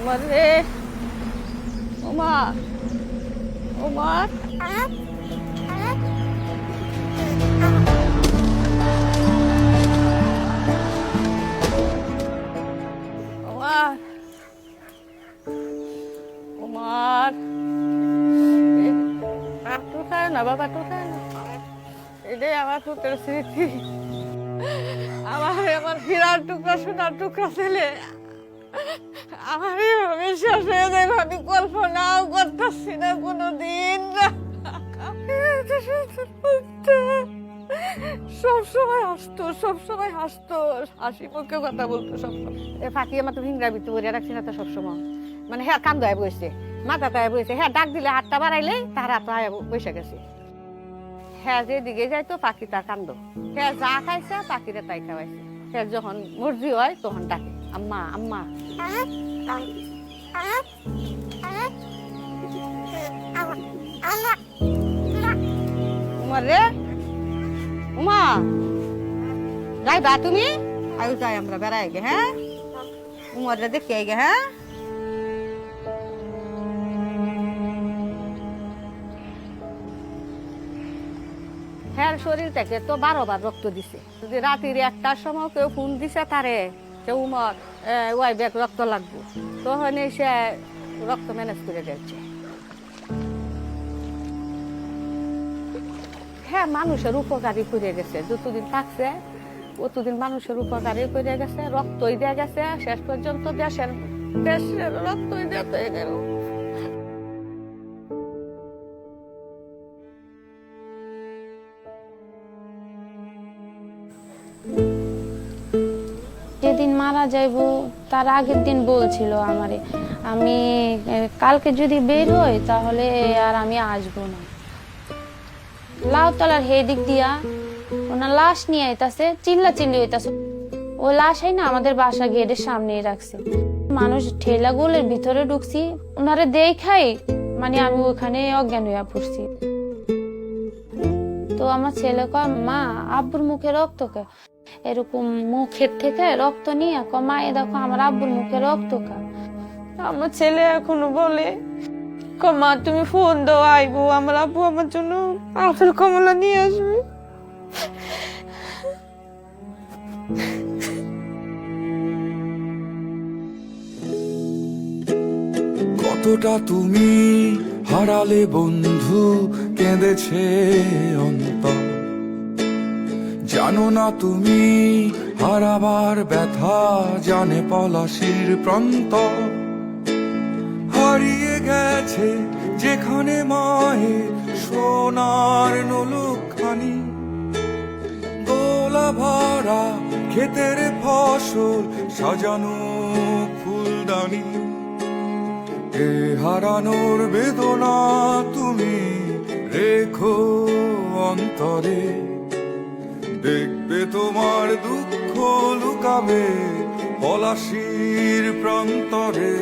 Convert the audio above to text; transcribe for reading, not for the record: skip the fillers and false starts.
ওমা রে, ওমা, ওমা, ওমা, ওমার একটু খায় না বাবা, একটু খায় না। এটাই আমার পুত্রের স্মৃতি। আমার হীরার টুকরা, সোনার টুকরা ছেলে আমার এভাবে শেষ হয়ে যাবে আমি কল্পনাও করতেছি না কোনোদিন। সবসময় হাসতো, সবসময় হাসতো, হাসি মুখে কথা বলতো সবসময়। ফাঁকি আমার তো ভিংরা বিত্ত করে রাখছি না তো সবসময়। মানে হ্যাঁ কান্দ হয়ে বসছে, মাথা তায় বসে, হ্যাঁ ডাক দিলে হাতটা বাড়াইলে তার হাত বসে গেছে। হ্যাঁ যেদিকে যাইতো পাখি তার কান্দ, হ্যাঁ যা খাইছে পাখিরে তাই খাওয়াইছে। হ্যাঁ যখন মর্জি হয় তখন ডাকে আম্মা আম্মা। উমার রে, উমা যাইবা তুমি? আয়ু যাই আমরা বেড়াই গে। হ্যাঁ উমার রে দেখে গে। হ্যাঁ হ্যাঁ শরীর থেকে তো 12 বার রক্ত দিছে। যদি রাত্রির 1টার সময় কেউ ফোন দিছে তারে যে উমর ওই ব্যাগ রক্ত লাগবে, তখন সে রক্ত ম্যানেজ করে দিচ্ছে। হ্যাঁ মানুষের উপকারী করে গেছে, যতদিন থাকছে অতদিন মানুষের উপকারী করে গেছে, রক্তই দিয়ে গেছে, শেষ পর্যন্ত দেশের রক্তই দিতে গেল। যেদিন মারা যাইব তার আগের দিন বলছিল আমারে, আমি কালকে যদি বের হই তাহলে আর আমি আসবো না। লাউতলার হেদিক দিয়া ওনার লাশ নিয়ে আইতাছে, চিল্লা চিল্লি হইতাছে। ওই লাশাই না আমাদের বাসা গেটের সামনেই রাখছে। মানুষ ঠেলা গোলের ভিতরে ঢুকছি, ওনারে দেখাই মানে আমি ওখানে অজ্ঞান হইয়া পড়ছি। তো আমার ছেলে কয় মা আব্বুর মুখে রক্ত কে? এরকম মুখের থেকে রক্ত নিয়ে মা এ দেখো আমার আব্বুর মুখে রক্ত কা। আমার ছেলে এখনো বলে মা তুমি ফোন দাও আইবো, আমার আব্বু আমার জন্য আপেল কমলা নিয়ে আসবে। কতটা তুমি হারালে বন্ধু, কেঁদেছে অন্তর। জানো না তুমি হারাবার ব্যথা, জানে পলাশির প্রান্ত। হারিয়ে গেছে যেখানে মায়ের সোনার নোলখানি, দোলা ভরা ক্ষেতের ফসল, সাজানো ফুলদানি। এ হারানোর বেদনা তুমি রেখো অন্তরে, দেখবে তোমার দুঃখ লুকাবে পলাশির প্রান্তরে।